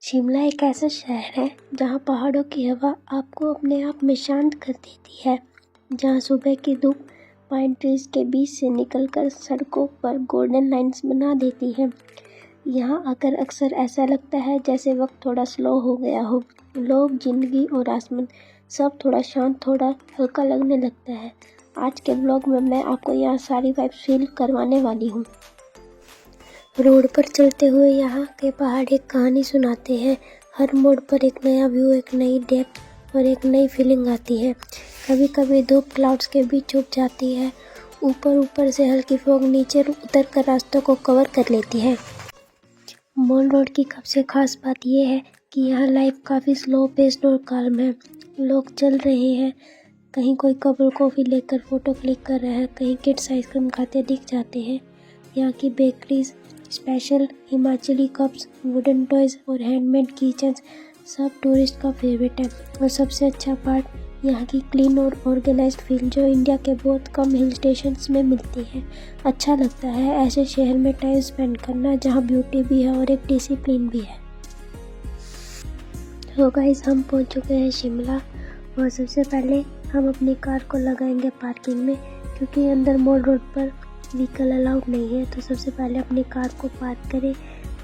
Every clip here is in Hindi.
शिमला एक ऐसा शहर है जहाँ पहाड़ों की हवा आपको अपने आप में शांत कर देती है। जहाँ सुबह की धूप पाइन ट्रीज के बीच से निकलकर सड़कों पर गोल्डन लाइंस बना देती है। यहाँ आकर अक्सर ऐसा लगता है जैसे वक्त थोड़ा स्लो हो गया हो। लोग, जिंदगी और आसमान सब थोड़ा शांत, थोड़ा हल्का लगने लगता है। आज के ब्लॉग में मैं आपको यहाँ सारी वाइब्स फील करवाने वाली हूँ। रोड पर चलते हुए यहाँ के पहाड़ एक कहानी सुनाते हैं। हर मोड़ पर एक नया व्यू, एक नई डेप्थ और एक नई फीलिंग आती है। कभी कभी धूप क्लाउड्स के बीच छुप जाती है। ऊपर से हल्की फॉग नीचे उतर कर रास्तों को कवर कर लेती है। मॉल रोड की सबसे खास बात यह है कि यहाँ लाइफ काफ़ी स्लो पेस्ड और काल्म है। लोग चल रहे हैं, कहीं कोई कप कॉफ़ी लेकर फ़ोटो क्लिक कर रहा है, कहीं किड्स आइसक्रीम खाते दिख जाते हैं। यहाँ की bakeries, special Himachali cups, wooden toys और हैंडमेड किचन्स सब टूरिस्ट का फेवरेट है। और सबसे अच्छा पार्ट यहाँ की क्लीन और ऑर्गेनाइज्ड फील, जो इंडिया के बहुत कम हिल स्टेशंस में मिलती है। अच्छा लगता है ऐसे शहर में टाइम स्पेंड करना जहाँ ब्यूटी भी है और एक डिसिप्लिन भी है। तो गाइस, हम पहुँच चुके हैं शिमला और सबसे पहले हम अपनी कार को लगाएंगे पार्किंग में, क्योंकि अंदर मॉल रोड पर व्हीकल अलाउड नहीं है। तो सबसे पहले अपनी कार को पार्क करें,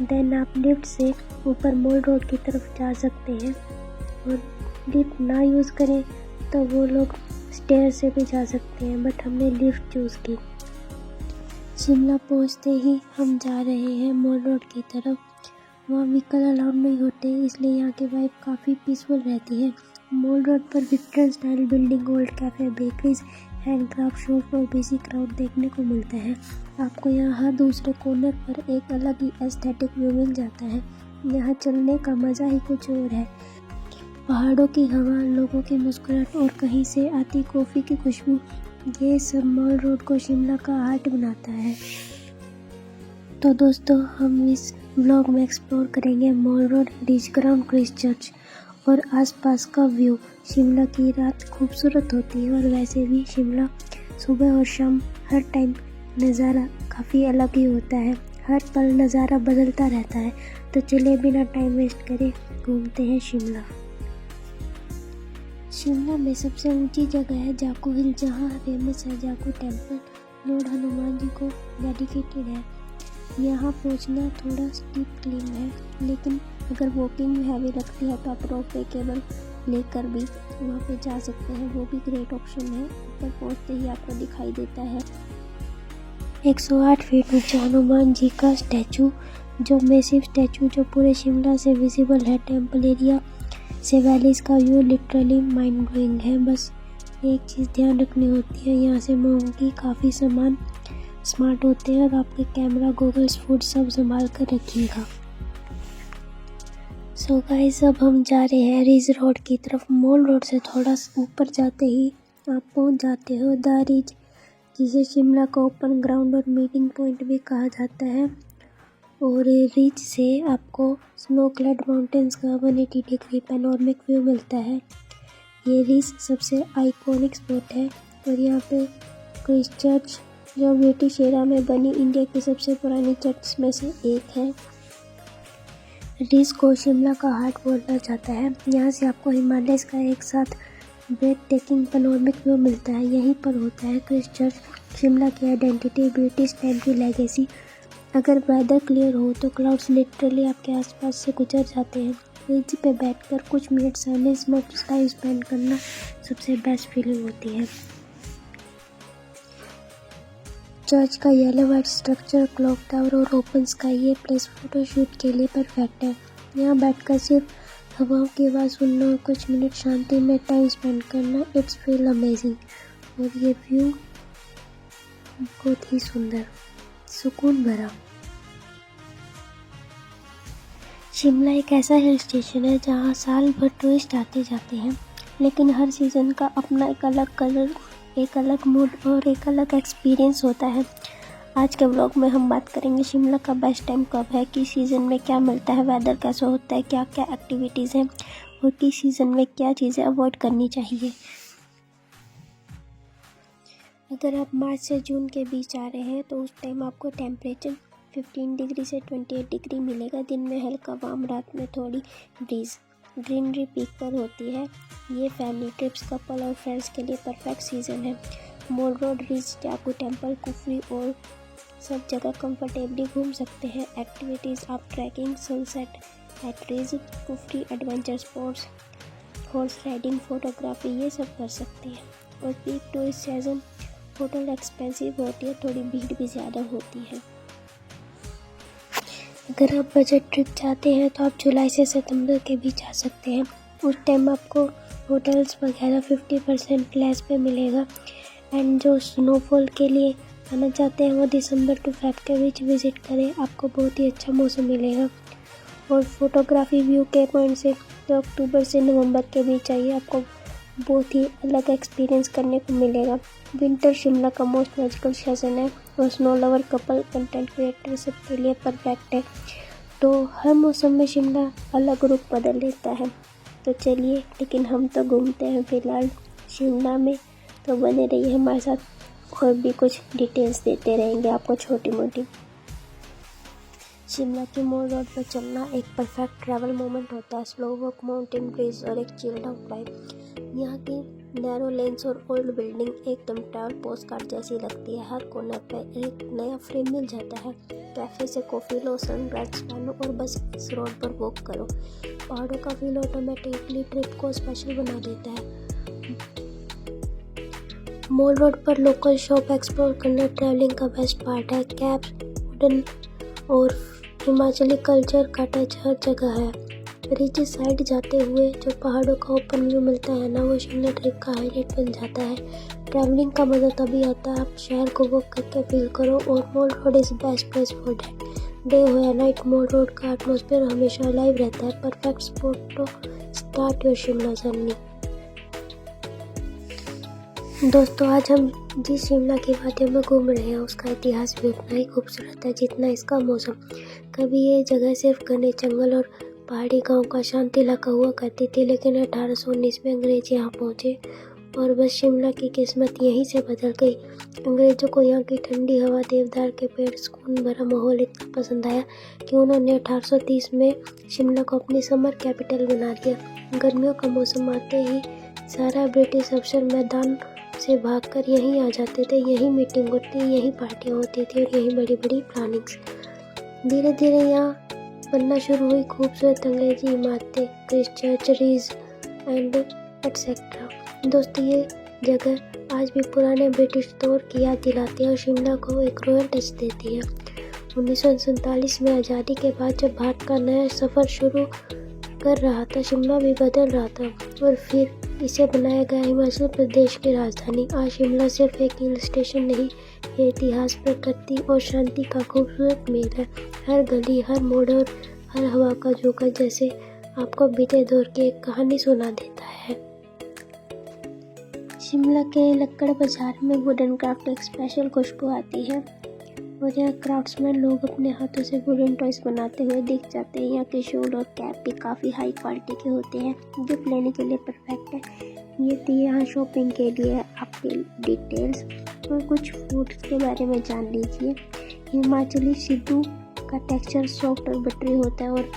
देन आप लिफ्ट से ऊपर मॉल रोड की तरफ जा सकते हैं। और लिफ्ट ना यूज़ करें तो वो लोग स्टेयर से भी जा सकते हैं, बट हमने लिफ्ट चूज़ की। शिमला पहुंचते ही हम जा रहे हैं मॉल रोड की तरफ। वहाँ व्हीकल अलाउड नहीं होते, इसलिए यहाँ की वाइब काफ़ी पीसफुल रहती है। मॉल रोड पर Victorian style building, old cafe, bakeries, handcraft shop और बिजी क्राउड देखने को मिलता है। आपको यहाँ हर दूसरे कॉर्नर पर एक अलग ही एस्थेटिक व्यू मिल जाता है। यहाँ चलने का मज़ा ही कुछ और है। पहाड़ों की हवा, लोगों की मुस्कुराहट और कहीं से आती कॉफ़ी की खुशबू, ये सब मॉल रोड को शिमला का हार्ट बनाता है। तो दोस्तों, हम इस व्लॉग में एक्सप्लोर करेंगे mall Road, ridge ground, Christchurch और आसपास का व्यू। शिमला की रात खूबसूरत होती है और वैसे भी शिमला सुबह और शाम हर टाइम नज़ारा काफ़ी अलग ही होता है। हर पल नज़ारा बदलता रहता है। तो चलिए बिना टाइम वेस्ट करे घूमते हैं शिमला। शिमला में सबसे ऊंची जगह है जाकू हिल, जहाँ फेमस है जाकू टेम्पल, लॉर्ड हनुमान जी को डेडिकेटेड है। यहाँ पहुँचना थोड़ा स्टीप क्लिंब है, लेकिन अगर वॉकिंग हैवी लगती है तो आप रोप वे केबल लेकर भी वहाँ पे जा सकते हैं, वो भी ग्रेट ऑप्शन है। ऊपर पहुँचते ही आपको दिखाई देता है 108 फीट ऊंचा हनुमान जी का स्टैचू, जो मैसिव स्टैचू जो पूरे शिमला से विजिबल है। टेम्पल एरिया से वैलीज का व्यू लिटरली माइंड ब्लोइंग है। बस एक चीज़ ध्यान रखनी होती है, यहाँ से मोंकी काफ़ी सामान स्मार्ट होते हैं और आपके कैमरा, गूगल्स, फूड सब संभाल कर रखिएगा। सो गाइस, अब हम जा रहे हैं रिज रोड की तरफ। मॉल रोड से थोड़ा ऊपर जाते ही आप पहुंच जाते हो द रिज, जिसे शिमला का ओपन ग्राउंड और मीटिंग पॉइंट भी कहा जाता है। और रिज से आपको स्नो क्लैड माउंटेन्स का 180 डिग्री पैनोरमिक व्यू मिलता है। ये रिज सबसे आइकॉनिक स्पॉट है और यहाँ पे क्राइस्टचर्च, जो ब्रिटिश एरा में बनी इंडिया की सबसे पुरानी चर्च में से एक है। रिज को शिमला का हार्ट बोला जाता है। यहाँ से आपको हिमालय का एक साथ ब्रेथ टेकिंग पैनोरमिक व्यू मिलता है। यहीं पर होता है क्राइस्टचर्च, शिमला की आइडेंटिटी, ब्रिटिश टाइम की लेगेसी। अगर वेदर क्लियर हो तो क्लाउड्स लिटरली आपके आसपास से गुजर जाते हैं। रिज पे बैठकर कुछ मिनट साइलेंस में टाइम स्पेंड करना सबसे बेस्ट फीलिंग होती है। चर्च का yellow white structure, clock tower और ओपन स्काई, ये प्लेस फोटोशूट के लिए परफेक्ट है। यहाँ बैठकर सिर्फ हवाओं की आवाज़ सुनना और कुछ मिनट शांति में टाइम स्पेंड करना, इट्स फील अमेजिंग। और ये व्यू बहुत ही सुंदर, सुकून भरा। शिमला एक ऐसा हिल स्टेशन है जहाँ साल भर टूरिस्ट आते जाते हैं, लेकिन हर सीज़न का अपना एक अलग कलर, एक अलग मूड और एक अलग एक्सपीरियंस होता है। आज के व्लॉग में हम बात करेंगे शिमला का बेस्ट टाइम कब है, किस सीज़न में क्या मिलता है, वेदर कैसा होता है, क्या क्या एक्टिविटीज़ हैं और किस सीज़न में क्या चीज़ें अवॉइड करनी चाहिए। अगर आप मार्च से जून के बीच आ रहे हैं तो उस टाइम आपको टेम्परेचर 15 डिग्री से 28 डिग्री मिलेगा। दिन में हल्का वार्म, रात में थोड़ी ब्रीज। ग्रीनरी पीक पर होती है। ये फैमिली ट्रिप्स, कपल और फ्रेंड्स के लिए परफेक्ट सीज़न है। Mall Road, Ridge, Jakhu temple, Kufri और सब जगह कंफर्टेबली घूम सकते हैं। एक्टिविटीज़ आप trekking, sunset at Ridge, Kufri, adventure sports, horse riding, photography, ये सब कर सकते हैं। और peak tourist season hotel expensive होती है, थोड़ी भीड़ भी ज़्यादा होती है। अगर आप बजट ट्रिप चाहते हैं तो आप जुलाई से सितंबर के बीच आ सकते हैं। उस टाइम आपको होटल्स वगैरह 50% लेस पे मिलेगा। एंड जो स्नोफॉल के लिए आना चाहते हैं वो दिसंबर टू फेब के बीच विज़िट करें, आपको बहुत ही अच्छा मौसम मिलेगा। और फोटोग्राफी व्यू के पॉइंट से तो अक्टूबर से नवंबर के बीच आइए, आपको बहुत ही अलग एक्सपीरियंस करने को मिलेगा। विंटर शिमला का मोस्ट मैजिकल सीजन है और snow lover, couple, content creator सबके लिए परफेक्ट है। तो हर मौसम में शिमला अलग रूप बदल लेता है। तो चलिए, लेकिन हम तो घूमते हैं फिलहाल शिमला में, तो बने रहिए हमारे साथ, और भी कुछ डिटेल्स देते रहेंगे आपको छोटी मोटी। शिमला की मॉल रोड पर चलना एक परफेक्ट ट्रैवल मोमेंट होता है। स्लो वॉक, माउंटेन ब्रिज और एक चिल्ड आउट वाइब। यहाँ की नैरो लेन्स और ओल्ड बिल्डिंग एकदम ट्रैवल पोस्ट कार्ड जैसी लगती है। हर कोने पर एक नया फ्रेम मिल जाता है। कैफे से कॉफ़ी लो, सनराइज मानो और बस इस रोड पर वॉक करो। पहाड़ों का फील ऑटोमेटिकली ट्रिप को स्पेशल बना देता है। मॉल रोड पर लोकल शॉप एक्सप्लोर करना ट्रैवलिंग का बेस्ट पार्ट है। कैब्स, वुडन और हिमाचली कल्चर का टच हर जगह है। रिज साइड जाते हुए जो पहाड़ों का ओपन व्यू मिलता है ना, वो शिमला ट्रिप का हाईलाइट बन जाता है। ट्रैवलिंग का मज़ा तभी आता है आप शहर को वॉक करके फील करो। और Mall Road is best place for day हो या नाइट, मॉल रोड का एटमॉस्फेयर हमेशा लाइव रहता है। Perfect spot to start your Shimla journey. दोस्तों, आज हम जिस शिमला की वादियों में घूम रहे हैं उसका इतिहास भी उतना ही खूबसूरत है जितना इसका मौसम। कभी ये जगह सिर्फ घने जंगल और पहाड़ी गांव का शांत इलाका हुआ करती थी, लेकिन 1819 में अंग्रेज यहाँ पहुँचे और बस शिमला की किस्मत यहीं से बदल गई। अंग्रेज़ों को यहाँ की ठंडी हवा, देवदार के पेड़, सुकून भरा माहौल इतना पसंद आया कि उन्होंने 1830 में शिमला को अपनी समर कैपिटल बना लिया। गर्मियों का मौसम आते ही सारा ब्रिटिश अफसर मैदान से भागकर यहीं आ जाते थे। यहीं मीटिंग होती, यहीं पार्टियाँ होती थी और यहीं बड़ी बड़ी प्लानिंग्स। धीरे धीरे यहाँ बनना शुरू हुई खूबसूरत अंग्रेजी इमारतें, क्रिस्ट रिज एंड एटसेट्रा। दोस्तों, ये जगह आज भी पुराने ब्रिटिश दौर की याद दिलाती है और शिमला को एक रॉयल टच देती है। 1947 में आज़ादी के बाद जब भारत का नया सफ़र शुरू कर रहा था, शिमला भी बदल रहा था और फिर इसे बनाया गया हिमाचल प्रदेश की राजधानी। आज शिमला सिर्फ एक हिल स्टेशन नहीं, ये इतिहास, प्रकृति और शांति का खूबसूरत मेल है। हर गली, हर मोड़ और हर हवा का झोंका जैसे आपको बीते दौर की एक कहानी सुना देता है। शिमला के लक्कड़ बाजार में वुडन क्राफ्ट एक स्पेशल खुशबू आती है और यहाँ क्राफ्ट्समैन लोग अपने हाथों से वुडन टॉयज बनाते हुए दिख जाते हैं। यहाँ के शॉल और कैप भी काफ़ी हाई क्वालिटी के होते हैं, गिफ्ट लेने के लिए परफेक्ट है। ये थी यहाँ शॉपिंग के लिए आपके डिटेल्स। और कुछ फूड्स के बारे में जान लीजिए। हिमाचली सिद्धू का टेक्सचर सॉफ्ट और बटरी होता है और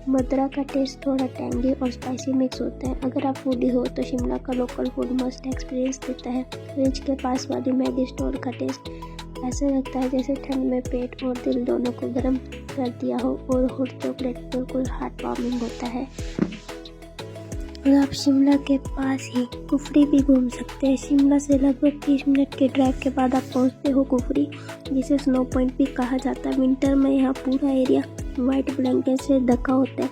मदरा का टेस्ट थोड़ा टैंगी और स्पाइसी मिक्स होता है। अगर आप फूडी हो तो शिमला का लोकल फूड मस्ट एक्सपीरियंस देता है। रिज के पास वाली मैगी स्टोर का टेस्ट ऐसा लगता है जैसे ठंड में पेट और दिल दोनों को गर्म कर दिया हो। और हॉट चॉकलेट बिल्कुल हार्ट वार्मिंग होता है। और आप शिमला के पास ही कुफरी भी घूम सकते हैं। शिमला से लगभग 30 मिनट के ड्राइव के बाद आप पहुंचते हो कुफरी, जिसे स्नो पॉइंट भी कहा जाता है। विंटर में यहाँ पूरा एरिया वाइट ब्लैंकेट से ढका होता है।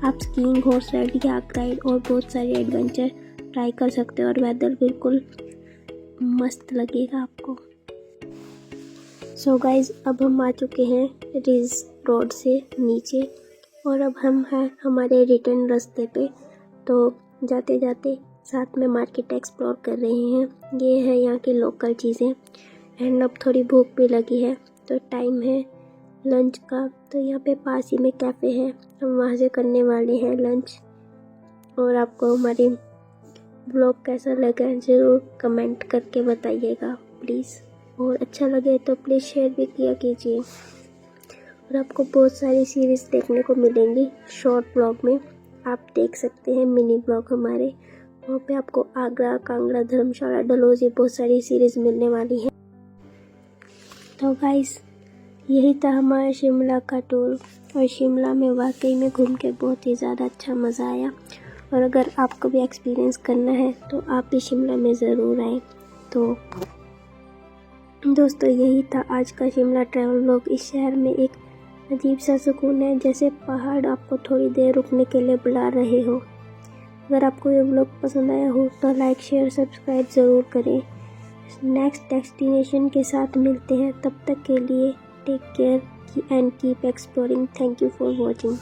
आप स्कीइंग, हॉर्स राइडिंग, याक राइड और बहुत सारे एडवेंचर ट्राई कर सकते हो और वेदर बिल्कुल मस्त लगेगा आपको। सो गाइज, अब हम आ चुके हैं रिज रोड से नीचे और अब हम हैं हमारे रिटर्न रास्ते पे। तो जाते जाते साथ में मार्केट एक्सप्लोर कर रहे हैं। ये है यहाँ की लोकल चीज़ें एंड अब थोड़ी भूख भी लगी है तो टाइम है लंच का। तो यहाँ पे पास ही में कैफ़े है, हम वहाँ से करने वाले हैं लंच। और आपको हमारी ब्लॉग कैसा लगा ज़रूर कमेंट करके बताइएगा प्लीज़, और अच्छा लगे तो प्लीज़ शेयर भी किया कीजिए। और आपको बहुत सारी सीरीज़ देखने को मिलेंगी शॉर्ट ब्लॉग में। आप देख सकते हैं मिनी ब्लॉग हमारे, वहाँ पे आपको आगरा, कांगड़ा, धर्मशाला, डलहौजी बहुत सारी सीरीज़ मिलने वाली हैं। तो गाइस, यही था हमारा शिमला का टूर, और शिमला में वाकई में घूम के बहुत ही ज़्यादा अच्छा मज़ा आया। और अगर आपको भी एक्सपीरियंस करना है तो आप भी शिमला में ज़रूर आएँ। तो दोस्तों, यही था आज का शिमला ट्रैवल व्लॉग। इस शहर में एक अजीब सा सुकून है, जैसे पहाड़ आपको थोड़ी देर रुकने के लिए बुला रहे हो। अगर आपको ये व्लॉग पसंद आया हो तो लाइक, शेयर, सब्सक्राइब ज़रूर करें। नेक्स्ट डेस्टिनेशन के साथ मिलते हैं, तब तक के लिए take care and keep exploring. Thank you for watching.